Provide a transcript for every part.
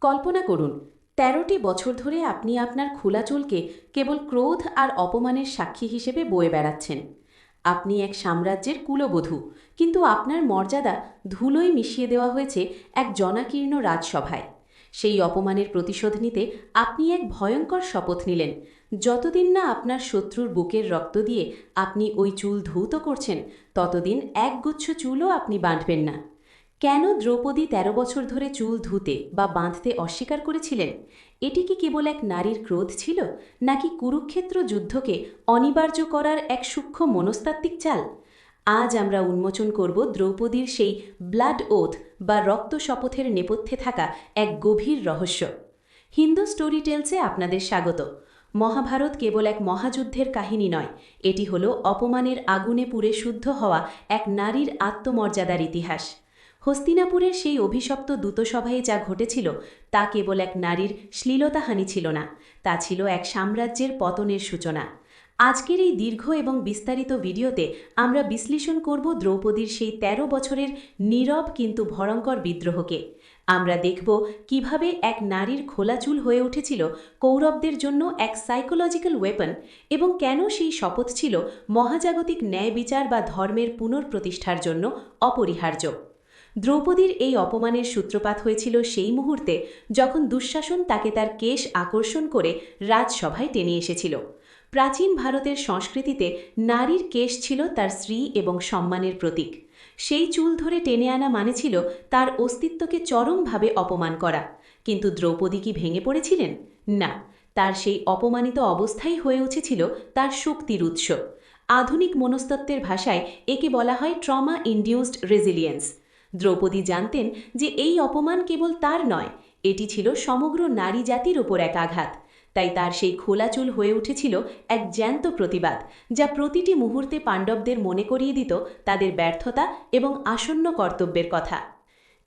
কল্পনা করুন ১৩টি বছর ধরে আপনি আপনার খোলা চুলকে কেবল ক্রোধ আর অপমানের সাক্ষী হিসেবে বয়ে বেড়াচ্ছেন। আপনি এক সাম্রাজ্যের কুলবধূ, কিন্তু আপনার মর্যাদা ধুলোয় মিশিয়ে দেওয়া হয়েছে এক জনাকীর্ণ রাজসভায়। সেই অপমানের প্রতিশোধ নিতে আপনি এক ভয়ঙ্কর শপথ নিলেন। যতদিন না আপনার শত্রুর বুকের রক্ত দিয়ে আপনি ওই চুল ধৌত করছেন, ততদিন একগুচ্ছ চুলও আপনি বাঁধবেন না। কেন দ্রৌপদী ১৩ বছর ধরে চুল ধুতে বা বাঁধতে অস্বীকার করেছিলেন? এটি কি কেবল এক নারীর ক্রোধ ছিল, নাকি কুরুক্ষেত্র যুদ্ধকে অনিবার্য করার এক সূক্ষ্ম মনস্তাত্ত্বিক চাল? আজ আমরা উন্মোচন করব দ্রৌপদীর সেই ব্লাড ওথ বা রক্ত শপথের নেপথ্যে থাকা এক গভীর রহস্য। হিন্দু স্টোরি টেলসে আপনাদের স্বাগত। মহাভারত কেবল এক মহাযুদ্ধের কাহিনী নয়, এটি হলো অপমানের আগুনে পুড়ে শুদ্ধ হওয়া এক নারীর আত্মমর্যাদার ইতিহাস। হস্তিনাপুরের সেই অভিশপ্ত দূতসভায় যা ঘটেছিল তা কেবল এক নারীর শ্লীলতাহানি ছিল না, তা ছিল এক সাম্রাজ্যের পতনের সূচনা। আজকের এই দীর্ঘ এবং বিস্তারিত ভিডিওতে আমরা বিশ্লেষণ করব দ্রৌপদীর সেই ১৩ বছরের নীরব কিন্তু ভয়ঙ্কর বিদ্রোহকে। আমরা দেখব কিভাবে এক নারীর খোলা চুল হয়ে উঠেছিল কৌরবদের জন্য এক সাইকোলজিক্যাল ওয়েপন, এবং কেন সেই শপথ ছিল মহাজাগতিক ন্যায় বিচার বা ধর্মের পুনঃপ্রতিষ্ঠার জন্য অপরিহার্য। দ্রৌপদীর এই অপমানের সূত্রপাত হয়েছিল সেই মুহূর্তে যখন দুঃশাসন তাকে তার কেশ আকর্ষণ করে রাজসভায় টেনে এসেছিল। প্রাচীন ভারতের সংস্কৃতিতে নারীর কেশ ছিল তার শ্রী এবং সম্মানের প্রতীক। সেই চুল ধরে টেনে আনা মানে ছিল তার অস্তিত্বকে চরমভাবে অপমান করা। কিন্তু দ্রৌপদী কি ভেঙে পড়েছিলেন? না, তার সেই অপমানিত অবস্থাই হয়ে উঠেছিল তার শক্তির উৎস। আধুনিক মনস্তত্ত্বের ভাষায় একে বলা হয় ট্রমা ইনডিউসড রেজিলিয়েন্স। দ্রৌপদী জানতেন যে এই অপমান কেবল তার নয়, এটি ছিল সমগ্র নারী জাতির ওপর এক আঘাত। তাই তার সেই খোলা চুল হয়ে উঠেছিল এক জ্যান্ত প্রতিবাদ, যা প্রতিটি মুহূর্তে পাণ্ডবদের মনে করিয়ে দিত তাদের ব্যর্থতা এবং আসন্ন কর্তব্যের কথা।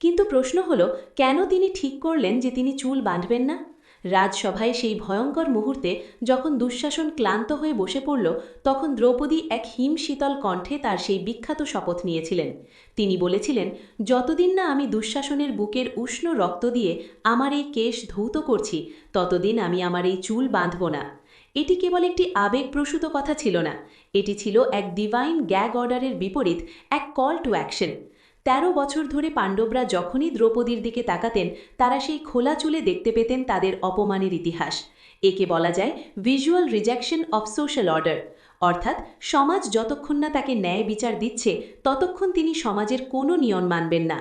কিন্তু প্রশ্ন হল, কেন তিনি ঠিক করলেন যে তিনি চুল বাঁধবেন না? রাজসভায় সেই ভয়ঙ্কর মুহূর্তে যখন দুঃশাসন ক্লান্ত হয়ে বসে পড়ল, তখন দ্রৌপদী এক হিমশীতল কণ্ঠে তার সেই বিখ্যাত শপথ নিয়েছিলেন। তিনি বলেছিলেন, যতদিন না আমি দুঃশাসনের বুকের উষ্ণ রক্ত দিয়ে আমার এই কেশ ধৌত করছি, ততদিন আমি আমার এই চুল বাঁধব না। এটি কেবল একটি আবেগপ্রসূত কথা ছিল না, এটি ছিল এক ডিভাইন গ্যাগ অর্ডারের বিপরীত এক কল টু অ্যাকশন। ১৩ বছর ধরে পাণ্ডবরা যখনই দ্রৌপদীর দিকে তাকাতেন, তারা সেই খোলা চুলে দেখতে পেতেন তাদের অপমানের ইতিহাস। একে বলা যায় visual rejection of social order, অর্থাৎ সমাজ যতক্ষণ না তাকে ন্যায় বিচার দিচ্ছে, ততক্ষণ তিনি সমাজের কোনো নিয়ম মানবেন না।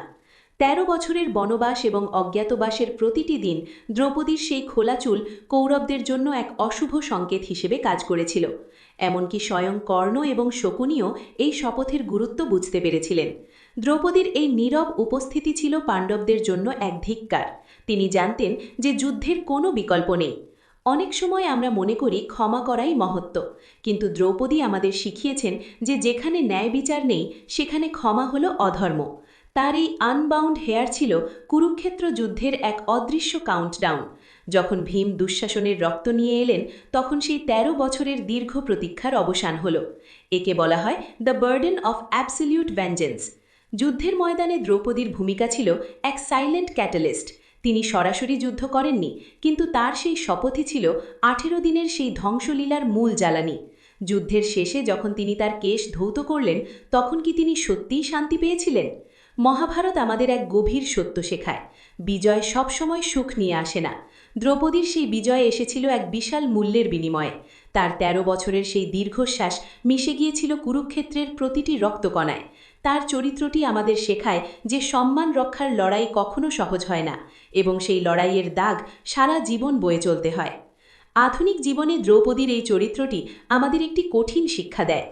১৩ বছরের বনবাস এবং অজ্ঞাতবাসের প্রতিটি দিন দ্রৌপদীর সেই খোলা চুল কৌরবদের জন্য এক অশুভ সংকেত হিসেবে কাজ করেছিল। এমনকি স্বয়ং কর্ণ এবং শকুনিও এই শপথের গুরুত্ব বুঝতে পেরেছিলেন। দ্রৌপদীর এই নীরব উপস্থিতি ছিল পাণ্ডবদের জন্য এক ধিক্কার। তিনি জানতেন যে যুদ্ধের কোনো বিকল্প নেই। অনেক সময় আমরা মনে করি ক্ষমা করাই মহত্ব, কিন্তু দ্রৌপদী আমাদের শিখিয়েছেন যে যেখানে ন্যায় বিচার নেই, সেখানে ক্ষমা হলো অধর্ম। তার এই আনবাউন্ড হেয়ার ছিল কুরুক্ষেত্র যুদ্ধের এক অদৃশ্য কাউন্টডাউন। যখন ভীম দুঃশাসনের রক্ত নিয়ে এলেন, তখন সেই ১৩ বছরের দীর্ঘ প্রতীক্ষার অবসান হল। একে বলা হয় the burden of absolute vengeance. যুদ্ধের ময়দানে দ্রৌপদীর ভূমিকা ছিল এক সাইলেন্ট ক্যাটালিস্ট। তিনি সরাসরি যুদ্ধ করেননি, কিন্তু তার সেই শপথই ছিল ১৮ দিনের সেই ধ্বংসলীলার মূল জ্বালানি। যুদ্ধের শেষে যখন তিনি তার কেশ ধৌত করলেন, তখন কি তিনি সত্যিই শান্তি পেয়েছিলেন? মহাভারত আমাদের এক গভীর সত্য শেখায়, বিজয় সবসময় সুখ নিয়ে আসে না। দ্রৌপদীর সেই বিজয় এসেছিল এক বিশাল মূল্যের বিনিময়ে। তার ১৩ বছরের সেই দীর্ঘশ্বাস মিশে গিয়েছিল কুরুক্ষেত্রের প্রতিটি রক্তকণায়। তার চরিত্রটি আমাদের শেখায় যে সম্মান রক্ষার লড়াই কখনো সহজ হয় না, এবং সেই লড়াইয়ের দাগ সারা জীবন বয়ে চলতে হয়। আধুনিক জীবনে দ্রৌপদীর এই চরিত্রটি আমাদের একটি কঠিন শিক্ষা দেয়।